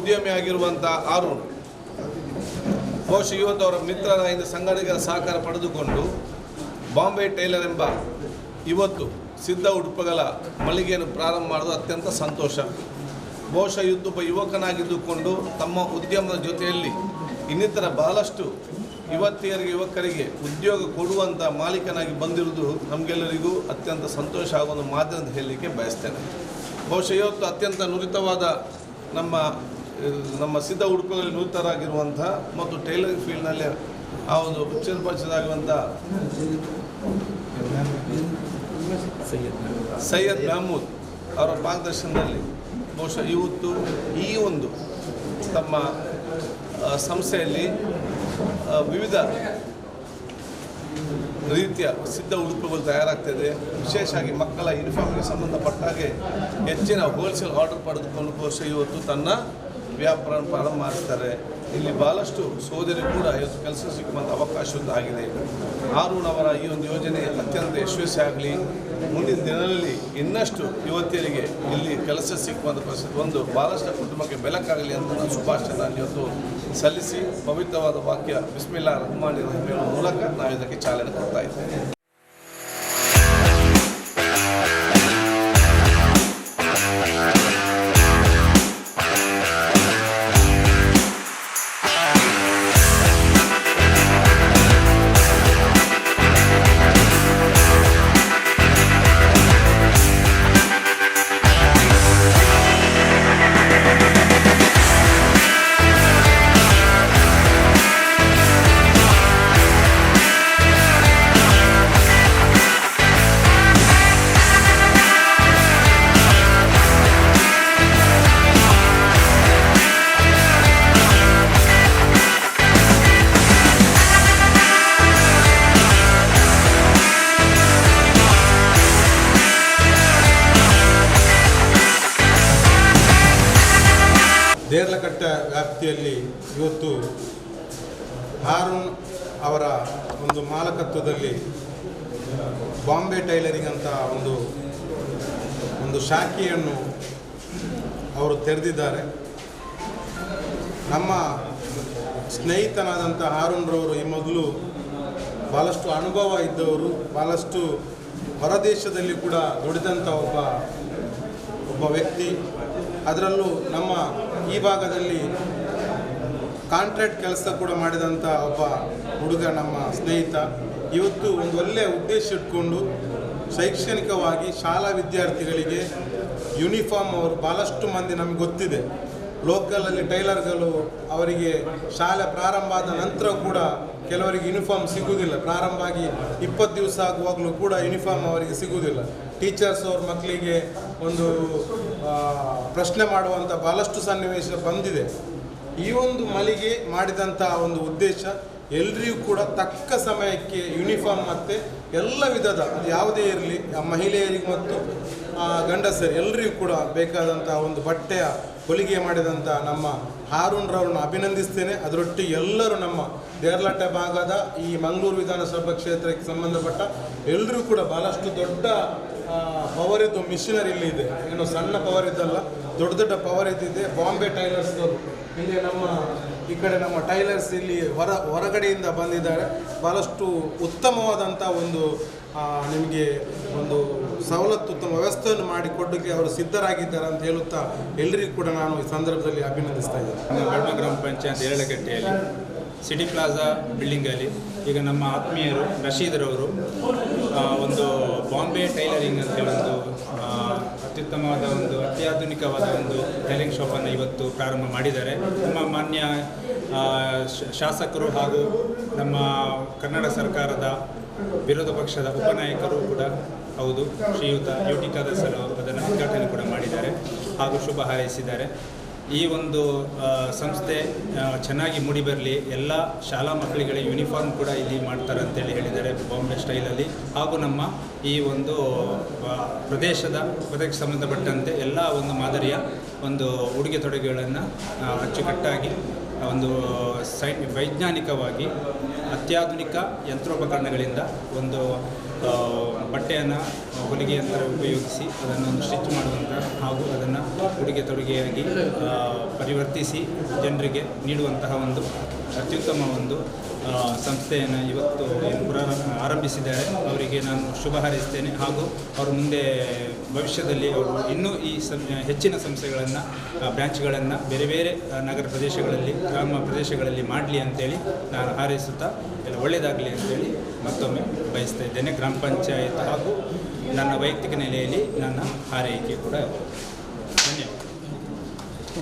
ಉದ್ಯಮಿಯಾಗಿರುವಂಥ ಆರುಣ್ ಬಹುಶಃ ಇವತ್ತು ಅವರ ಮಿತ್ರರ ಸಂಘಟಕರ ಸಹಕಾರ ಪಡೆದುಕೊಂಡು ಬಾಂಬೆ ಟೈಲರ್ ಎಂಬ ಇವತ್ತು ಸಿದ್ಧ ಉಡುಪುಗಳ ಮಳಿಗೆಯನ್ನು ಪ್ರಾರಂಭ ಮಾಡೋದು ಅತ್ಯಂತ ಸಂತೋಷ. ಬಹುಶಃ ಇವತ್ತೊಬ್ಬ ಯುವಕನಾಗಿದ್ದುಕೊಂಡು ತಮ್ಮ ಉದ್ಯಮದ ಜೊತೆಯಲ್ಲಿ ಇನ್ನಿತರ ಬಹಳಷ್ಟು ಯುವಕರಿಗೆ ಉದ್ಯೋಗ ಕೊಡುವಂಥ ಮಾಲೀಕನಾಗಿ ಬಂದಿರುವುದು ನಮಗೆಲ್ಲರಿಗೂ ಅತ್ಯಂತ ಸಂತೋಷ ಆಗುವ ಮಾಧ್ಯಮ ಅಂತ ಹೇಳಲಿಕ್ಕೆ ಬಯಸ್ತೇನೆ. ಬಹುಶಃ ಇವತ್ತು ಅತ್ಯಂತ ನುರಿತವಾದ ನಮ್ಮ ಸಿದ್ಧ ಉಡುಪುಗಳಲ್ಲಿ ನುರಿತರಾಗಿರುವಂಥ ಮತ್ತು ಟೈಲರಿಂಗ್ ಫೀಲ್ಡ್ನಲ್ಲಿ ಆ ಒಂದು ಚಿರಪರಿಚಿತರಾಗುವಂಥ ಸೈಯದ್ ಮೆಹಮೂದ್ ಅವರ ಮಾರ್ಗದರ್ಶನದಲ್ಲಿ ಬಹುಶಃ ಇವತ್ತು ಈ ಒಂದು ತಮ್ಮ ಸಂಸ್ಥೆಯಲ್ಲಿ ವಿವಿಧ ರೀತಿಯ ಸಿದ್ಧ ಉಡುಪುಗಳು ತಯಾರಾಗ್ತದೆ. ವಿಶೇಷವಾಗಿ ಮಕ್ಕಳ ಯೂನಿಫಾರ್ಮ್ಗೆ ಸಂಬಂಧಪಟ್ಟ ಹಾಗೆ ಹೆಚ್ಚಿನ ಹೋಲ್ಸೇಲ್ ಆರ್ಡರ್ ಪಡೆದುಕೊಂಡು ಬಹುಶಃ ಇವತ್ತು ತನ್ನ ವ್ಯಾಪಾರ ಪ್ರಾರಂಭ ಮಾಡ್ತಾರೆ. ಇಲ್ಲಿ ಭಾಳಷ್ಟು ಸೋದರಿ ಕೂಡ ಇವತ್ತು ಕೆಲಸ ಸಿಕ್ಕುವಂಥ ಅವಕಾಶ ಆಗಿದೆ. ಆರುಣ್ ಅವರ ಈ ಒಂದು ಯೋಜನೆ ಅತ್ಯಂತ ಯಶಸ್ವಿ ಆಗಲಿ. ಮುಂದಿನ ದಿನಗಳಲ್ಲಿ ಇನ್ನಷ್ಟು ಯುವತಿಯರಿಗೆ ಇಲ್ಲಿ ಕೆಲಸ ಸಿಕ್ಕುವಂಥ ಪರಿಸ್ಥಿತಿ ಭಾಳಷ್ಟು ಕುಟುಂಬಕ್ಕೆ ಬೆಳಕಾಗಲಿ ಅಂತ ನಾನು ಶುಭಾಶಯ ಇವತ್ತು ಸಲ್ಲಿಸಿ ಪವಿತ್ರವಾದ ವಾಕ್ಯ ಬಿಸ್ಮಿಲ್ಲಾ ರಹಮಾನ್ ರಹೀಮ್ ಹೇಳುವ ಮೂಲಕ ನಾವು ಇದಕ್ಕೆ ಚಾಲನೆ ಕೊಡ್ತಾ ಇದ್ದೇವೆ. ದೇರ್ಲಕಟ್ಟ ವ್ಯಾಪ್ತಿಯಲ್ಲಿ ಇವತ್ತು ಆರುಣ್ ಅವರ ಒಂದು ಮಾಲಕತ್ವದಲ್ಲಿ ಬಾಂಬೆ ಟೈಲರಿಂಗ್ ಅಂತ ಒಂದು ಶಾಖೆಯನ್ನು ಅವರು ತೆರೆದಿದ್ದಾರೆ. ನಮ್ಮ ಸ್ನೇಹಿತನಾದಂಥ ಆರುಣ್ರವರು ಈ ಮೊದಲು ಭಾಳಷ್ಟು ಅನುಭವ ಇದ್ದವರು, ಭಾಳಷ್ಟು ಹೊರದೇಶದಲ್ಲಿ ಕೂಡ ದುಡಿದಂಥ ಒಬ್ಬ ವ್ಯಕ್ತಿ. ಅದರಲ್ಲೂ ನಮ್ಮ ಈ ಭಾಗದಲ್ಲಿ ಕಾಂಟ್ರಾಕ್ಟ್ ಕೆಲಸ ಕೂಡ ಮಾಡಿದಂಥ ಒಬ್ಬ ಹುಡುಗ ನಮ್ಮ ಸ್ನೇಹಿತ. ಇವತ್ತು ಒಂದು ಒಳ್ಳೆಯ ಉದ್ದೇಶ ಇಟ್ಕೊಂಡು ಶೈಕ್ಷಣಿಕವಾಗಿ ಶಾಲಾ ವಿದ್ಯಾರ್ಥಿಗಳಿಗೆ ಯೂನಿಫಾರ್ಮ್ ಅವರು ಭಾಳಷ್ಟು ಮಂದಿ ನಮಗೆ ಗೊತ್ತಿದೆ. ಲೋಕಲಲ್ಲಿ ಟೈಲರ್ಗಳು ಅವರಿಗೆ ಶಾಲೆ ಪ್ರಾರಂಭ ಆದ ನಂತರ ಕೂಡ ಕೆಲವರಿಗೆ ಯೂನಿಫಾರ್ಮ್ ಸಿಗುವುದಿಲ್ಲ. ಪ್ರಾರಂಭ ಆಗಿ 20 ದಿವಸ ಆಗುವಾಗಲೂ ಕೂಡ ಯೂನಿಫಾರ್ಮ್ ಅವರಿಗೆ ಸಿಗುವುದಿಲ್ಲ. ಟೀಚರ್ಸ್ ಅವ್ರ ಮಕ್ಕಳಿಗೆ ಒಂದು ಪ್ರಶ್ನೆ ಮಾಡುವಂಥ ಭಾಳಷ್ಟು ಸನ್ನಿವೇಶ ಬಂದಿದೆ. ಈ ಒಂದು ಮಳಿಗೆ ಮಾಡಿದಂಥ ಒಂದು ಉದ್ದೇಶ ಎಲ್ರಿಗೂ ಕೂಡ ತಕ್ಕ ಸಮಯಕ್ಕೆ ಯೂನಿಫಾರ್ಮ್ ಮತ್ತು ಎಲ್ಲ ವಿಧದ ಅದು ಯಾವುದೇ ಇರಲಿ ಮಹಿಳೆಯರಿಗೆ ಮತ್ತು ಗಂಡಸರು ಎಲ್ಲರಿಗೂ ಕೂಡ ಬೇಕಾದಂಥ ಒಂದು ಬಟ್ಟೆಯ ಹೊಲಿಗೆ ಮಾಡಿದಂಥ ನಮ್ಮ ಆರುಣ್ರವ್ರನ್ನ ಅಭಿನಂದಿಸ್ತೇನೆ. ಅದರೊಟ್ಟಿಗೆ ಎಲ್ಲರೂ ನಮ್ಮ ದೇರ್ಲಟ್ಟೆ ಭಾಗದ ಈ ಮಂಗಳೂರು ವಿಧಾನಸಭಾ ಕ್ಷೇತ್ರಕ್ಕೆ ಸಂಬಂಧಪಟ್ಟ ಎಲ್ಲರೂ ಕೂಡ ಭಾಳಷ್ಟು ದೊಡ್ಡ ಪವರ್ ಇದ್ದು ಮಿಷನರಿ ಇಲ್ಲಿ ಇದೆ. ಏನು ಸಣ್ಣ ಪವರ್ ಇದ್ದಲ್ಲ, ದೊಡ್ಡ ಪವರ್ ಇದ್ದಿದೆ. ಬಾಂಬೆ ಟೈಲರ್ಸ್ನವರು ಇಲ್ಲಿ ಈ ಕಡೆ ನಮ್ಮ ಟೈಲರ್ಸ್ ಇಲ್ಲಿ ಹೊರಗಡೆಯಿಂದ ಬಂದಿದ್ದಾರೆ. ಭಾಳಷ್ಟು ಉತ್ತಮವಾದಂಥ ನಿಮಗೆ ಒಂದು ಸವಲತ್ತು, ಉತ್ತಮ ವ್ಯವಸ್ಥೆಯನ್ನು ಮಾಡಿಕೊಡೋಕ್ಕೆ ಅವರು ಸಿದ್ಧರಾಗಿದ್ದಾರೆ ಅಂತ ಹೇಳುತ್ತಾ ಎಲ್ಲರಿಗೂ ಕೂಡ ನಾನು ಈ ಸಂದರ್ಭದಲ್ಲಿ ಅಭಿನಂದಿಸ್ತಾ ಇದ್ದೇನೆ. ಬೆಳ್ಮ ಗ್ರಾಮ ಪಂಚಾಯತ್ ಏಳಗಟ್ಟೆಯಲ್ಲಿ ಸಿಟಿ ಪ್ಲಾಜಾ ಬಿಲ್ಡಿಂಗಲ್ಲಿ ಈಗ ನಮ್ಮ ಆತ್ಮೀಯರು ರಶೀದ್ರವರು ಒಂದು ಬಾಂಬೆ ಟೈಲರಿಂಗ್ ಅಂತ ಹೇಳಿ ಅತ್ಯುತ್ತಮವಾದ ಅತ್ಯಾಧುನಿಕವಾದ ಟೈಲರಿಂಗ್ ಶಾಪನ್ನು ಇವತ್ತು ಪ್ರಾರಂಭ ಮಾಡಿದ್ದಾರೆ. ನಮ್ಮ ಮಾನ್ಯ ಶಾಸಕರು ಹಾಗೂ ನಮ್ಮ ಕನ್ನಡ ಸರ್ಕಾರದ ವಿರೋಧ ಪಕ್ಷದ ಉಪನಾಯಕರು ಕೂಡ ಹೌದು, ಶ್ರೀಯುತ ಯುಟಿ ಖಾದರ್ ಅವರು ಅದನ್ನು ಉದ್ಘಾಟನೆ ಕೂಡ ಮಾಡಿದ್ದಾರೆ ಹಾಗೂ ಶುಭ ಹಾರೈಸಿದ್ದಾರೆ. ಈ ಒಂದು ಸಂಸ್ಥೆ ಚೆನ್ನಾಗಿ ಮೂಡಿಬರಲಿ, ಎಲ್ಲ ಶಾಲಾ ಮಕ್ಕಳಿಗೆ ಯೂನಿಫಾರ್ಮ್ ಕೂಡ ಇಲ್ಲಿ ಮಾಡ್ತಾರೆ ಅಂತೇಳಿ ಹೇಳಿದ್ದಾರೆ ಬಾಂಬೆ ಸ್ಟೈಲಲ್ಲಿ. ಹಾಗೂ ನಮ್ಮ ಈ ಒಂದು ಪ್ರದೇಶಕ್ಕೆ ಸಂಬಂಧಪಟ್ಟಂತೆ ಎಲ್ಲ ಮಾದರಿಯ ಉಡುಗೆ ತೊಡುಗೆಗಳನ್ನು ಅಚ್ಚುಕಟ್ಟಾಗಿ ಒಂದು ವೈಜ್ಞಾನಿಕವಾಗಿ ಅತ್ಯಾಧುನಿಕ ಯಂತ್ರೋಪಕರಣಗಳಿಂದ ಒಂದು ಬಟ್ಟೆಯನ್ನು ಹೊಲಿಗೆ ಯಂತ್ರ ಉಪಯೋಗಿಸಿ ಅದನ್ನು ಒಂದು ಸ್ಟಿಚ್ ಮಾಡುವಂಥ ಹಾಗೂ ಅದನ್ನು ಉಡುಗೆ ತೊಡುಗೆಯಾಗಿ ಪರಿವರ್ತಿಸಿ ಜನರಿಗೆ ನೀಡುವಂತಹ ಒಂದು ಅತ್ಯುತ್ತಮ ಒಂದು ಸಂಸ್ಥೆಯನ್ನು ಇವತ್ತು ಆರಂಭಿಸಿದ್ದಾರೆ. ಅವರಿಗೆ ನಾನು ಶುಭ ಹಾರೈಸ್ತೇನೆ ಹಾಗೂ ಅವರು ಮುಂದೆ ಭವಿಷ್ಯದಲ್ಲಿ ಅವರು ಇನ್ನೂ ಈ ಹೆಚ್ಚಿನ ಸಂಸ್ಥೆಗಳನ್ನು ಬ್ರ್ಯಾಂಚ್ಗಳನ್ನು ಬೇರೆ ಬೇರೆ ನಗರ ಪ್ರದೇಶಗಳಲ್ಲಿ ಗ್ರಾಮ ಪ್ರದೇಶಗಳಲ್ಲಿ ಮಾಡಲಿ ಅಂತೇಳಿ ನಾನು ಹಾರೈಸುತ್ತಾ ಎಲ್ಲ ಒಳ್ಳೆಯದಾಗಲಿ ಅಂತೇಳಿ ಮತ್ತೊಮ್ಮೆ ಬಯಸ್ತಾ ಇದ್ದೇನೆ. ಗ್ರಾಮ ಪಂಚಾಯತ್ ಹಾಗೂ ನನ್ನ ವೈಯಕ್ತಿಕ ನೆಲೆಯಲ್ಲಿ ನನ್ನ ಹಾರೈಕೆ ಕೂಡ ಧನ್ಯವಾದ.